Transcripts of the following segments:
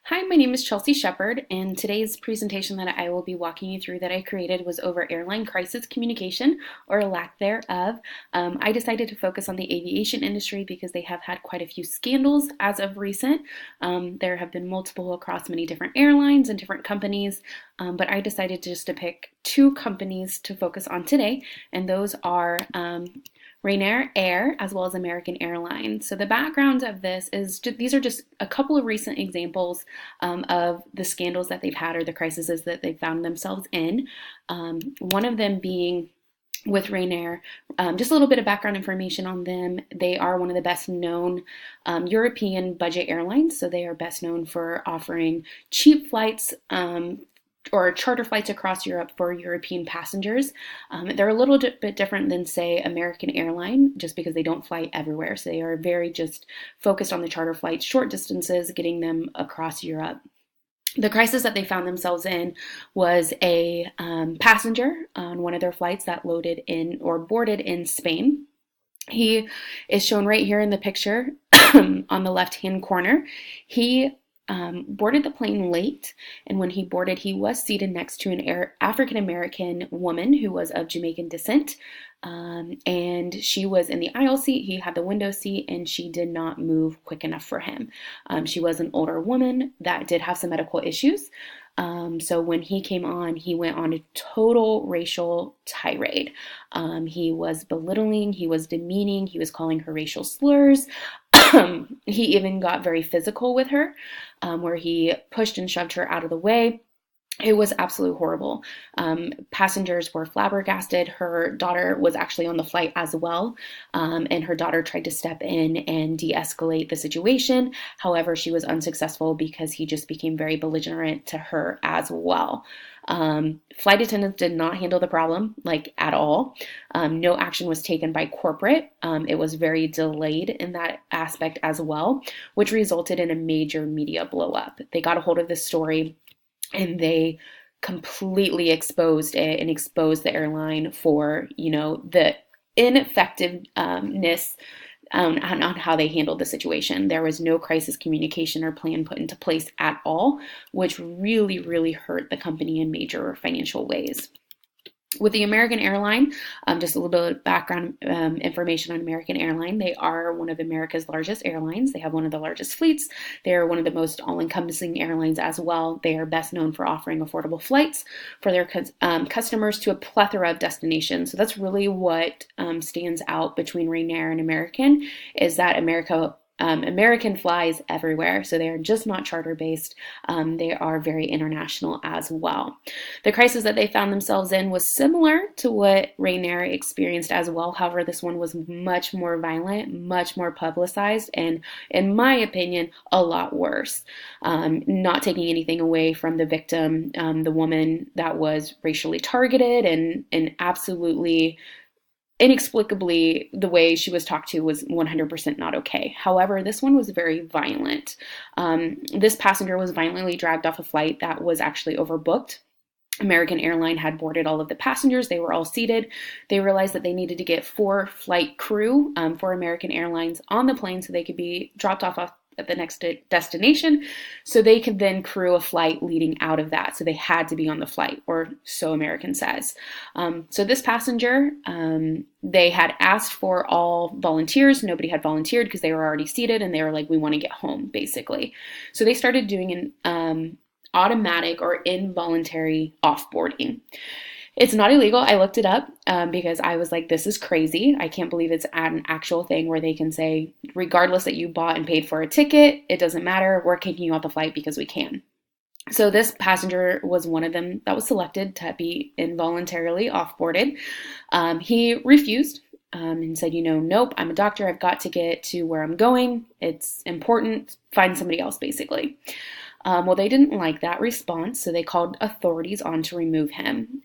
Hi, my name is Chelsea Shepard, and today's presentation that I will be walking you through that I created was over airline crisis communication, or lack thereof. I decided to focus on the aviation industry because they have had quite a few scandals as of recent. There have been multiple across many different airlines and different companies, but I decided just to pick two companies to focus on today, and those are Rainier Air, as well as American Airlines. So the background of this is these are just a couple of recent examples of the scandals that they've had or the crises that they've found themselves in. One of them being with Rainier. Just a little bit of background information on them. They are one of the best known European budget airlines. So they are best known for offering cheap flights or charter flights across Europe for European passengers. They're a little bit different than, say, American Airline, just because they don't fly everywhere. So they are very just focused on the charter flights, short distances, getting them across Europe. The crisis that they found themselves in was a passenger on one of their flights that loaded in or boarded in Spain. He is shown right here in the picture on the left-hand corner. He boarded the plane late, and when he boarded, he was seated next to an African American woman who was of Jamaican descent, and she was in the aisle seat. He had the window seat, and she did not move quick enough for him. She was an older woman that did have some medical issues. So when he came on, he went on a total racial tirade. He was belittling, he was demeaning, he was calling her racial slurs. He even got very physical with her, where he pushed and shoved her out of the way. It was absolutely horrible. Passengers were flabbergasted. Her daughter was actually on the flight as well, and her daughter tried to step in and de-escalate the situation. However, she was unsuccessful because he just became very belligerent to her as well. Flight attendants did not handle the problem, like, at all. No action was taken by corporate. It was very delayed in that aspect as well, which resulted in a major media blow up. They got a hold of this story, and they completely exposed it and exposed the airline for, the ineffectiveness on how they handled the situation. There was no crisis communication or plan put into place at all, which really, really hurt the company in major financial ways. With the American Airline, just a little bit of background information on American Airline. They are one of America's largest airlines. They have one of the largest fleets. They are one of the most all-encompassing airlines as well. They are best known for offering affordable flights for their customers to a plethora of destinations. So that's really what stands out between Rainier and American, is that American flies everywhere, so they are just not charter based. They are very international as well. The crisis that they found themselves in was similar to what Rainier experienced as well. However, this one was much more violent, much more publicized, and in my opinion, a lot worse. Not taking anything away from the victim, the woman that was racially targeted and absolutely inexplicably, the way she was talked to was 100% not okay. However, this one was very violent. This passenger was violently dragged off a flight that was actually overbooked. American Airline had boarded all of the passengers. They were all seated. They realized that they needed to get 4 flight crew for American Airlines on the plane so they could be dropped off at the next destination, so they could then crew a flight leading out of that. So they had to be on the flight, or so American says. So this passenger, they had asked for all volunteers. Nobody had volunteered because they were already seated, and they were like, we want to get home, basically. So they started doing an automatic or involuntary offboarding. It's not illegal. I looked it up because I was like, this is crazy. I can't believe it's an actual thing where they can say, regardless that you bought and paid for a ticket, it doesn't matter. We're kicking you off the flight because we can. So this passenger was one of them that was selected to be involuntarily offboarded. He refused. And said, nope, I'm a doctor. I've got to get to where I'm going. It's important. Find somebody else, basically. Well, they didn't like that response, so they called authorities on to remove him.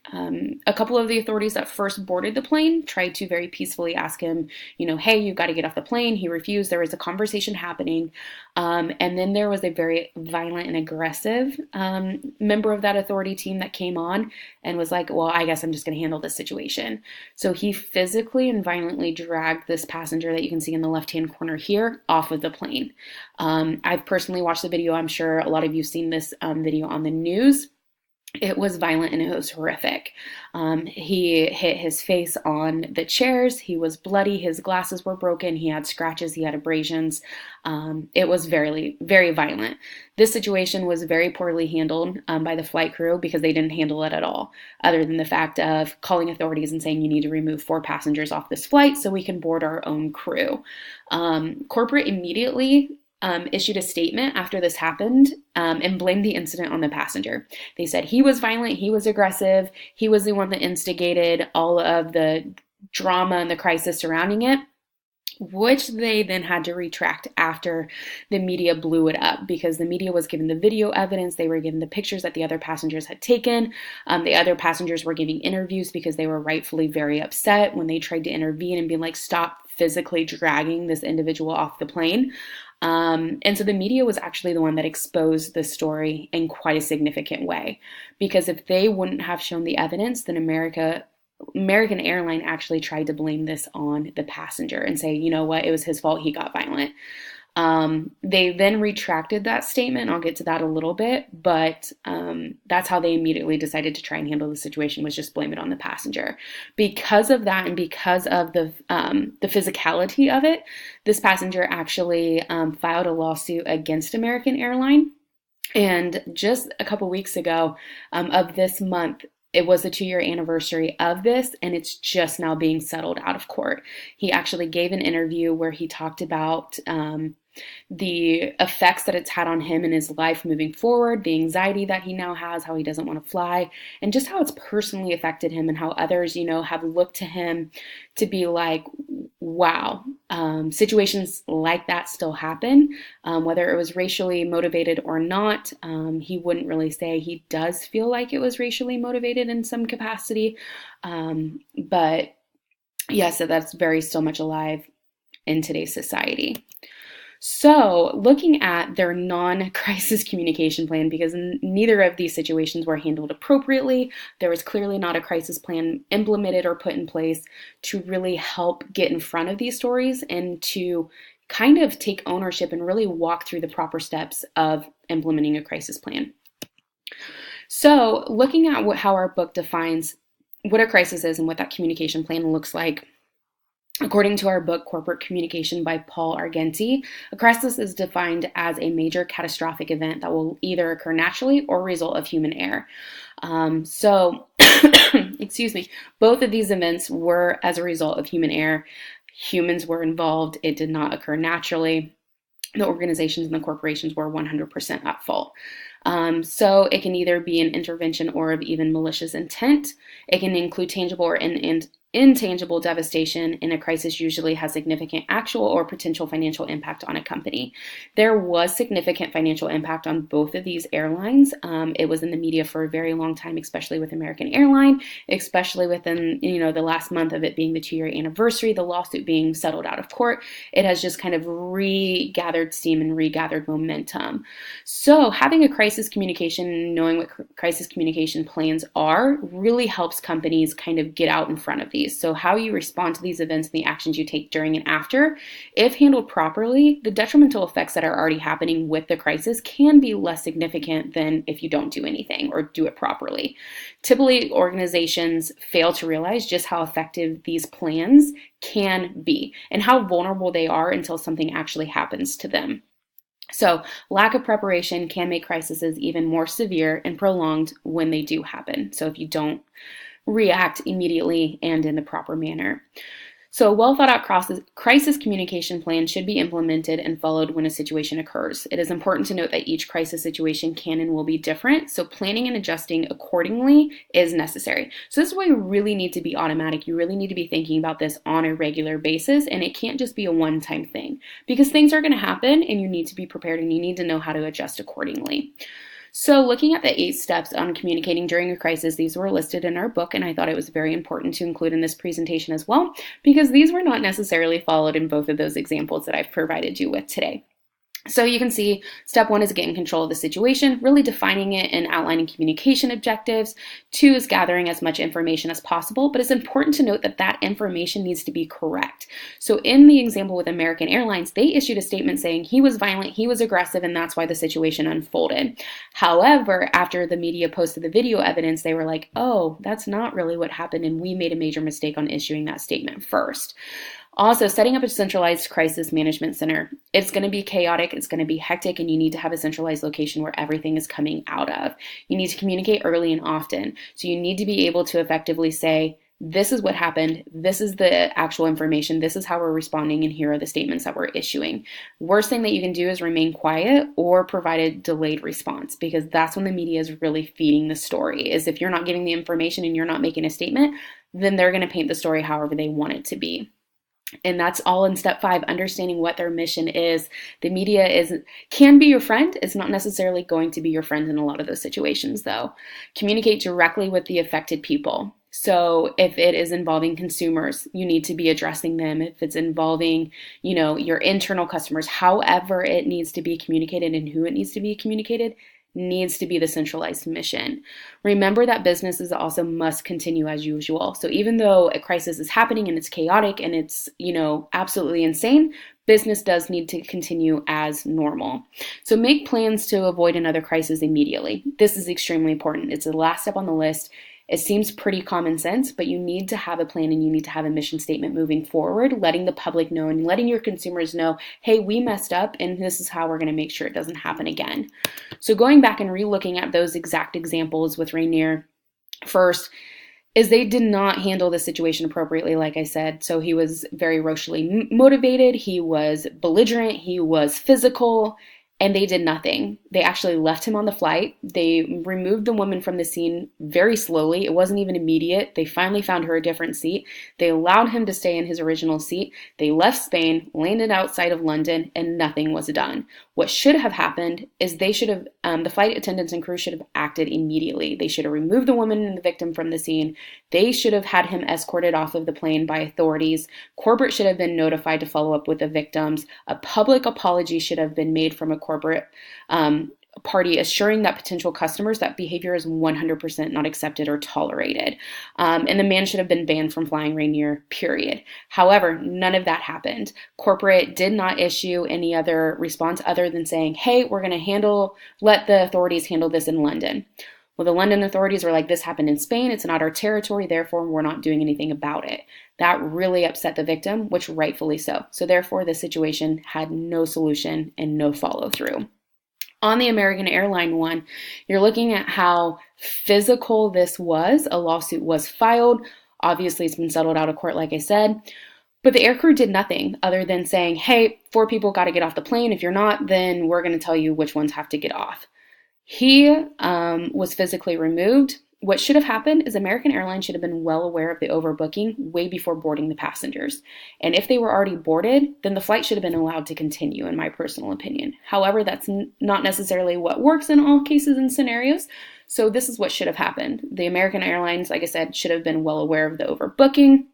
A couple of the authorities that first boarded the plane tried to very peacefully ask him, hey, you've got to get off the plane. He refused. There was a conversation happening. And then there was a very violent and aggressive member of that authority team that came on and was like, well, I guess I'm just going to handle this situation. So he physically and violently dragged this passenger that you can see in the left-hand corner here off of the plane. I've personally watched the video. I'm sure a lot lot of you seen this video on the news. It was violent and it was horrific. He hit his face on the chairs. He was bloody. His glasses were broken. He had scratches. He had abrasions. It was very, very violent. This situation was very poorly handled by the flight crew because they didn't handle it at all, other than the fact of calling authorities and saying you need to remove 4 passengers off this flight so we can board our own crew. Corporate immediately issued a statement after this happened and blamed the incident on the passenger. They said he was violent, he was aggressive, he was the one that instigated all of the drama and the crisis surrounding it, which they then had to retract after the media blew it up because the media was given the video evidence. They were given the pictures that the other passengers had taken. The other passengers were giving interviews because they were rightfully very upset when they tried to intervene and be like, stop physically dragging this individual off the plane. And so the media was actually the one that exposed the story in quite a significant way, because if they wouldn't have shown the evidence, then American Airlines actually tried to blame this on the passenger and say, you know what, it was his fault, he got violent. They then retracted that statement. I'll get to that a little bit, but that's how they immediately decided to try and handle the situation, was just blame it on the passenger. Because of that and because of the physicality of it, this passenger actually filed a lawsuit against American Airlines. And just a couple weeks ago of this month, it was the 2-year anniversary of this, and it's just now being settled out of court. He actually gave an interview where he talked about the effects that it's had on him in his life moving forward, the anxiety that he now has, how he doesn't want to fly, and just how it's personally affected him and how others, have looked to him to be like, wow, situations like that still happen, whether it was racially motivated or not. He wouldn't really say. He does feel like it was racially motivated in some capacity, but yeah, so that's very still much alive in today's society. So looking at their non-crisis communication plan, because neither of these situations were handled appropriately, there was clearly not a crisis plan implemented or put in place to really help get in front of these stories and to kind of take ownership and really walk through the proper steps of implementing a crisis plan. So looking at how our book defines what a crisis is and what that communication plan looks like, according to our book, Corporate Communication by Paul Argenti, a crisis is defined as a major catastrophic event that will either occur naturally or result of human error. Excuse me, both of these events were as a result of human error. Humans were involved. It did not occur naturally. The organizations and the corporations were 100% at fault. So it can either be an intervention or of even malicious intent. It can include tangible or intangible devastation, and a crisis usually has significant actual or potential financial impact on a company. There was significant financial impact on both of these airlines. It was in the media for a very long time, especially with American Airlines, especially within the last month of it being the 2-year anniversary, the lawsuit being settled out of court. It has just kind of regathered steam and regathered momentum. So having a crisis communication, knowing what crisis communication plans are, really helps companies kind of get out in front of these. So how you respond to these events and the actions you take during and after, if handled properly, the detrimental effects that are already happening with the crisis can be less significant than if you don't do anything or do it properly. Typically, organizations fail to realize just how effective these plans can be and how vulnerable they are until something actually happens to them. So lack of preparation can make crises even more severe and prolonged when they do happen. So if you don't react immediately and in the proper manner. So a well thought out crisis communication plan should be implemented and followed when a situation occurs. It is important to note that each crisis situation can and will be different, so planning and adjusting accordingly is necessary. So this is why you really need to be automatic. You really need to be thinking about this on a regular basis, and it can't just be a one-time thing, because things are going to happen and you need to be prepared and you need to know how to adjust accordingly. So looking at the 8 steps on communicating during a crisis, these were listed in our book, and I thought it was very important to include in this presentation as well, because these were not necessarily followed in both of those examples that I've provided you with today. So you can see step 1 is getting control of the situation, really defining it and outlining communication objectives. 2 is gathering as much information as possible, but it's important to note that that information needs to be correct. So in the example with American Airlines, they issued a statement saying he was violent, he was aggressive, and that's why the situation unfolded. However, after the media posted the video evidence, they were like, oh, that's not really what happened, and we made a major mistake on issuing that statement first. Also, setting up a centralized crisis management center. It's going to be chaotic, it's going to be hectic, and you need to have a centralized location where everything is coming out of. You need to communicate early and often. So you need to be able to effectively say, this is what happened, this is the actual information, this is how we're responding, and here are the statements that we're issuing. Worst thing that you can do is remain quiet or provide a delayed response, because that's when the media is really feeding the story. Is if you're not giving the information and you're not making a statement, then they're going to paint the story however they want it to be. And that's all in step 5, understanding what their mission is. The media can be your friend. It's not necessarily going to be your friend in a lot of those situations, though. Communicate directly with the affected people. So if it is involving consumers, you need to be addressing them. If it's involving, your internal customers, however it needs to be communicated and who it needs to be communicated, needs to be the centralized mission. Remember that businesses also must continue as usual. So even though a crisis is happening and it's chaotic and it's, absolutely insane, business does need to continue as normal. So make plans to avoid another crisis immediately. This is extremely important. It's the last step on the list. It seems pretty common sense, but you need to have a plan and you need to have a mission statement moving forward, letting the public know and letting your consumers know, hey, we messed up and this is how we're going to make sure it doesn't happen again. So going back and re-looking at those exact examples with Rainier, first, is they did not handle the situation appropriately, like I said. So he was very racially motivated, he was belligerent, he was physical, and they did nothing. They actually left him on the flight. They removed the woman from the scene very slowly. It wasn't even immediate. They finally found her a different seat. They allowed him to stay in his original seat. They left Spain, landed outside of London, and nothing was done. What should have happened is the flight attendants and crew should have acted immediately. They should have removed the woman and the victim from the scene. They should have had him escorted off of the plane by authorities. Corporate should have been notified to follow up with the victims. A public apology should have been made from a corporate party, assuring that potential customers that behavior is 100% not accepted or tolerated. And the man should have been banned from flying Rainier, period. However, none of that happened. Corporate did not issue any other response other than saying, hey, we're going to let the authorities handle this in London. Well, the London authorities were like, this happened in Spain, it's not our territory, therefore we're not doing anything about it. That really upset the victim, which rightfully so. So therefore, the situation had no solution and no follow through. On the American Airline one, you're looking at how physical this was. A lawsuit was filed. Obviously, it's been settled out of court, like I said. But the aircrew did nothing other than saying, hey, 4 people got to get off the plane. If you're not, then we're going to tell you which ones have to get off. He was physically removed. What should have happened is American Airlines should have been well aware of the overbooking way before boarding the passengers. And if they were already boarded, then the flight should have been allowed to continue, in my personal opinion. However, that's not necessarily what works in all cases and scenarios. So this is what should have happened. The American Airlines, like I said, should have been well aware of the overbooking.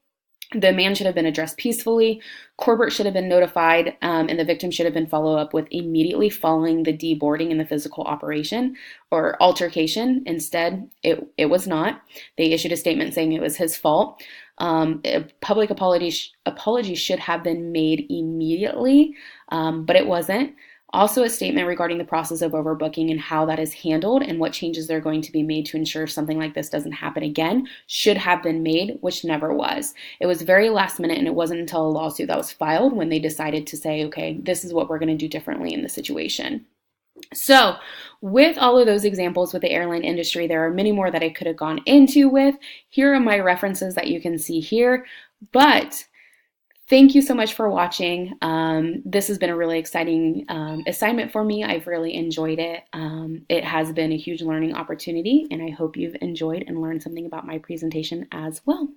The man should have been addressed peacefully. Corporate should have been notified, and the victim should have been followed up with immediately following the deboarding and the physical operation or altercation. Instead, it was not. They issued a statement saying it was his fault. A public apology should have been made immediately, but it wasn't. Also, a statement regarding the process of overbooking and how that is handled and what changes they're going to be made to ensure something like this doesn't happen again should have been made, which never was. It was very last minute, and it wasn't until a lawsuit that was filed when they decided to say, okay, this is what we're going to do differently in the situation. So with all of those examples with the airline industry, there are many more that I could have gone into with. Here are my references that you can see here, but thank you so much for watching. This has been a really exciting assignment for me. I've really enjoyed it. It has been a huge learning opportunity, and I hope you've enjoyed and learned something about my presentation as well.